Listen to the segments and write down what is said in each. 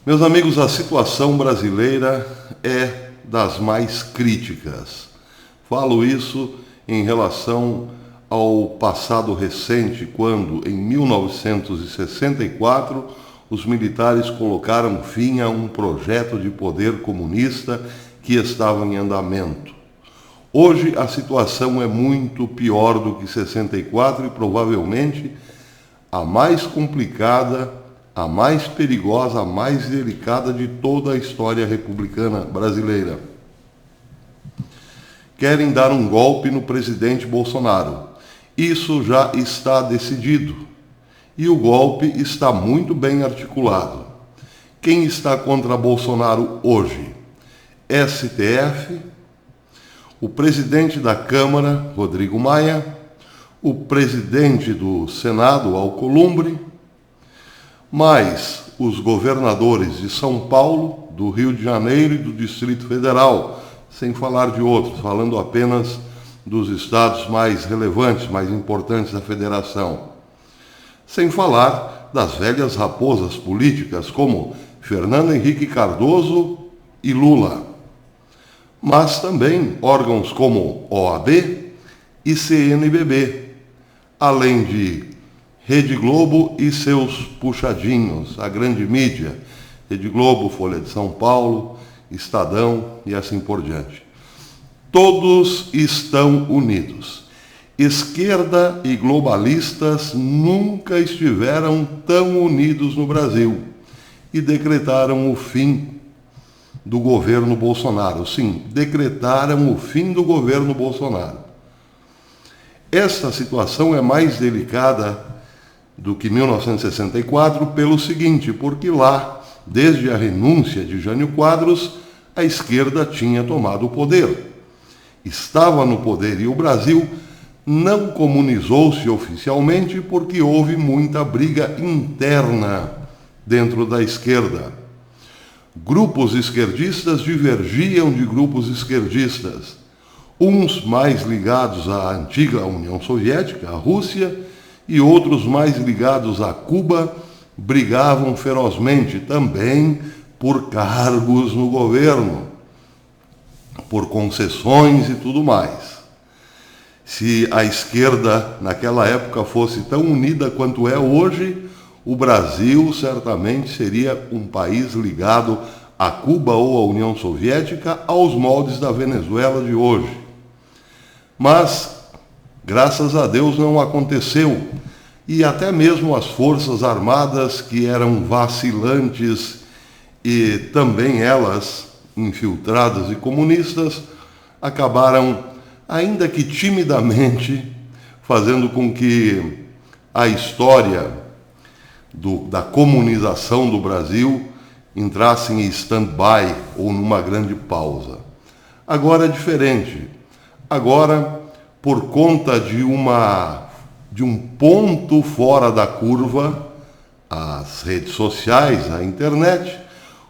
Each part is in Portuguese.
Meus amigos, a situação brasileira é das mais críticas. Falo isso em relação ao passado recente, quando, em 1964, os militares colocaram fim a um projeto de poder comunista que estava em andamento. Hoje a situação é muito pior do que 64 e provavelmente a mais complicada, a mais perigosa, a mais delicada de toda a história republicana brasileira. Querem dar um golpe no presidente Bolsonaro. Isso já está decidido. E o golpe está muito bem articulado. Quem está contra Bolsonaro hoje? STF, o presidente da Câmara, Rodrigo Maia, o presidente do Senado, Alcolumbre, mais os governadores de São Paulo, do Rio de Janeiro e do Distrito Federal, sem falar de outros, falando apenas dos estados mais relevantes, mais importantes da federação. Sem falar das velhas raposas políticas como Fernando Henrique Cardoso e Lula. Mas também órgãos como OAB e CNBB, além de Rede Globo e seus puxadinhos, a grande mídia, Rede Globo, Folha de São Paulo, Estadão e assim por diante. Todos estão unidos. Esquerda e globalistas nunca estiveram tão unidos no Brasil e decretaram o fim do governo Bolsonaro. Sim, decretaram o fim do governo Bolsonaro. Esta situação é mais delicada do que 1964 pelo seguinte, porque lá, desde a renúncia de Jânio Quadros, a esquerda tinha tomado o poder. Estava no poder e o Brasil não comunizou-se oficialmente porque houve muita briga interna dentro da esquerda. Grupos esquerdistas divergiam de grupos esquerdistas, uns mais ligados à antiga União Soviética, à Rússia, e outros mais ligados a Cuba, brigavam ferozmente também por cargos no governo, por concessões e tudo mais. Se a esquerda naquela época fosse tão unida quanto é hoje, o Brasil certamente seria um país ligado a Cuba ou à União Soviética aos moldes da Venezuela de hoje. Mas, graças a Deus, não aconteceu. E até mesmo as Forças Armadas, que eram vacilantes e também elas infiltradas e comunistas, acabaram, ainda que timidamente, fazendo com que a história da comunização do Brasil entrasse em stand-by ou numa grande pausa. Agora é diferente. Agora, por conta de um ponto fora da curva, as redes sociais, a internet,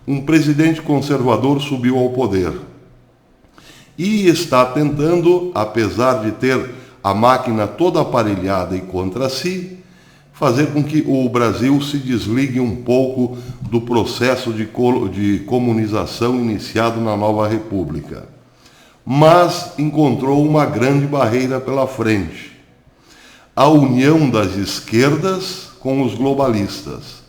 um presidente conservador subiu ao poder. E está tentando, apesar de ter a máquina toda aparelhada e contra si, fazer com que o Brasil se desligue um pouco do processo de comunização iniciado na nova República. Mas encontrou uma grande barreira pela frente: a união das esquerdas com os globalistas,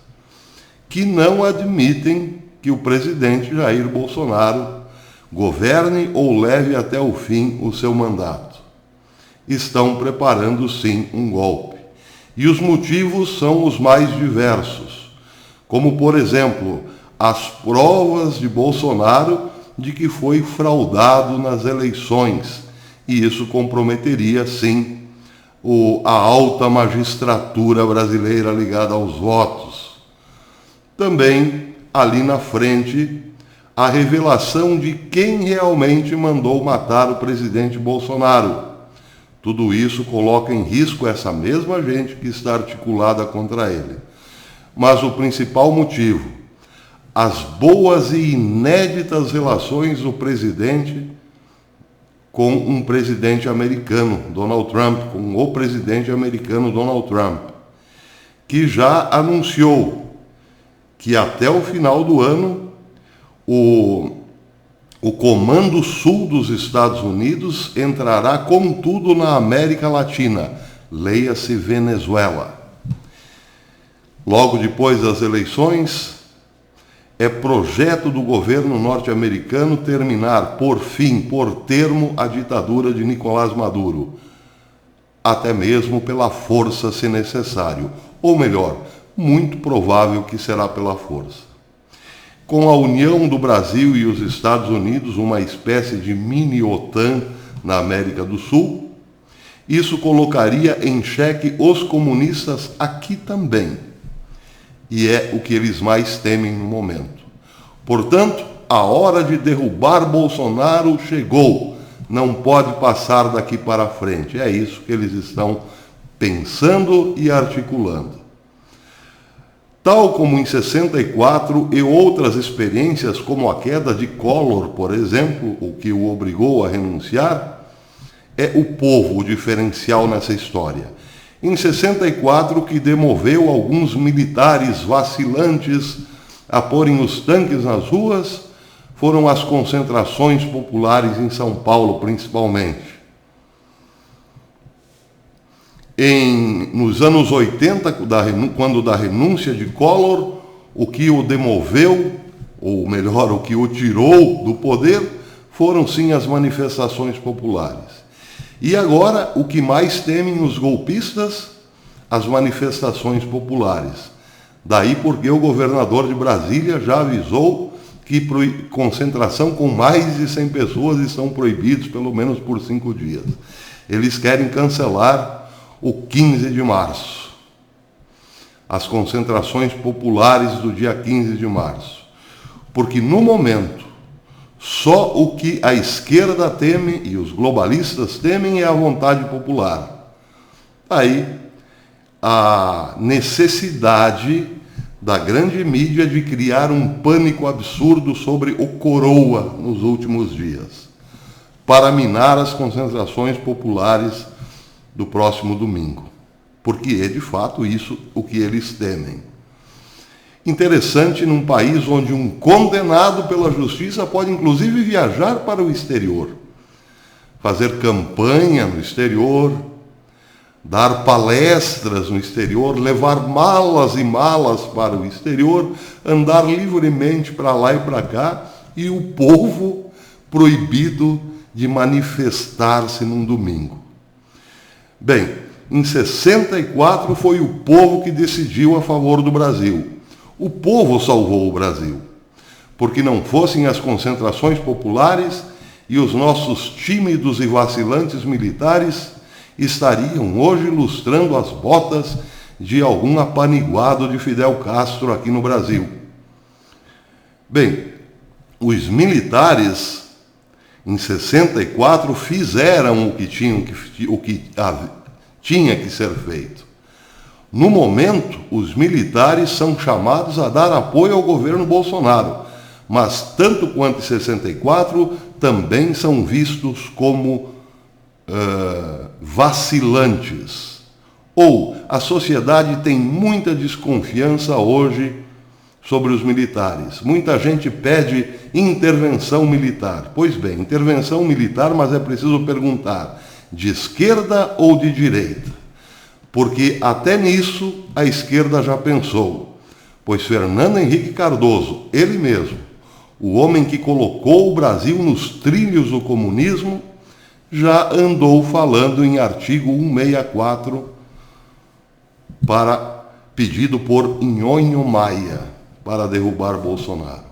que não admitem que o presidente Jair Bolsonaro governe ou leve até o fim o seu mandato. Estão preparando, sim, um golpe. E os motivos são os mais diversos, como, por exemplo, as provas de Bolsonaro de que foi fraudado nas eleições, e isso comprometeria, sim, a alta magistratura brasileira ligada aos votos. Também, ali na frente, a revelação de quem realmente mandou matar o presidente Bolsonaro. Tudo isso coloca em risco essa mesma gente que está articulada contra ele. Mas o principal motivo: as boas e inéditas relações do presidente com um presidente americano, Donald Trump, com o presidente americano Donald Trump, que já anunciou que até o final do ano o Comando Sul dos Estados Unidos entrará com tudo na América Latina, leia-se Venezuela. Logo depois das eleições, é projeto do governo norte-americano terminar, por fim, por termo, a ditadura de Nicolás Maduro, até mesmo pela força, se necessário. Ou melhor, muito provável que será pela força. Com a união do Brasil e os Estados Unidos, uma espécie de mini-OTAN na América do Sul, isso colocaria em xeque os comunistas aqui também. E é o que eles mais temem no momento. Portanto, a hora de derrubar Bolsonaro chegou. Não pode passar daqui para frente. É isso que eles estão pensando e articulando. Tal como em 64 e outras experiências, como a queda de Collor, por exemplo, o que o obrigou a renunciar, é o povo o diferencial nessa história. Em 64, que demoveu alguns militares vacilantes a porem os tanques nas ruas, foram as concentrações populares em São Paulo, principalmente. Nos anos 80, quando da renúncia de Collor, o que o demoveu, ou melhor, o que o tirou do poder, foram sim as manifestações populares. E agora, o que mais temem os golpistas? As manifestações populares. Daí porque o governador de Brasília já avisou que concentração com mais de 100 pessoas estão proibidos, pelo menos por 5 dias. Eles querem cancelar o 15 de março. As concentrações populares do dia 15 de março. Porque no momento, só o que a esquerda teme e os globalistas temem é a vontade popular. Aí, a necessidade da grande mídia de criar um pânico absurdo sobre o coroa nos últimos dias, para minar as concentrações populares do próximo domingo. Porque é de fato isso o que eles temem. Interessante num país onde um condenado pela justiça pode inclusive viajar para o exterior, fazer campanha no exterior, dar palestras no exterior, levar malas e malas para o exterior, andar livremente para lá e para cá, e o povo proibido de manifestar-se num domingo. Bem, em 64 foi o povo que decidiu a favor do Brasil. O povo salvou o Brasil, porque não fossem as concentrações populares e os nossos tímidos e vacilantes militares estariam hoje lustrando as botas de algum apaniguado de Fidel Castro aqui no Brasil. Bem, os militares em 64 fizeram o que tinha que ser feito. No momento, os militares são chamados a dar apoio ao governo Bolsonaro, mas, tanto quanto em 64, também são vistos como vacilantes. Ou a sociedade tem muita desconfiança hoje sobre os militares. Muita gente pede intervenção militar. Pois bem, intervenção militar, mas é preciso perguntar, de esquerda ou de direita? Porque até nisso a esquerda já pensou, pois Fernando Henrique Cardoso, ele mesmo, o homem que colocou o Brasil nos trilhos do comunismo, já andou falando em artigo 164 pedido por Nhonho Maia para derrubar Bolsonaro.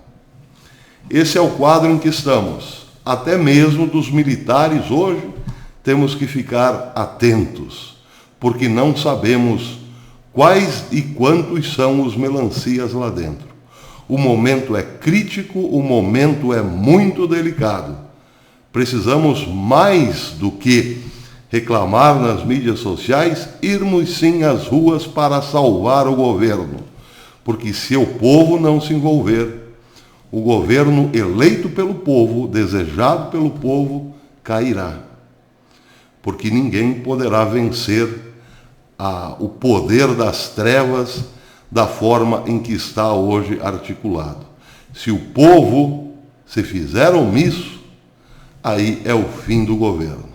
Esse é o quadro em que estamos. Até mesmo dos militares hoje temos que ficar atentos, porque não sabemos quais e quantos são os melancias lá dentro. O momento é crítico, o momento é muito delicado. Precisamos, mais do que reclamar nas mídias sociais, irmos sim às ruas para salvar o governo. Porque se o povo não se envolver, o governo eleito pelo povo, desejado pelo povo, cairá. Porque ninguém poderá vencer o poder das trevas, da forma em que está hoje articulado. Se o povo se fizer omisso, aí é o fim do governo.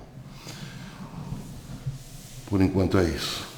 Por enquanto é isso.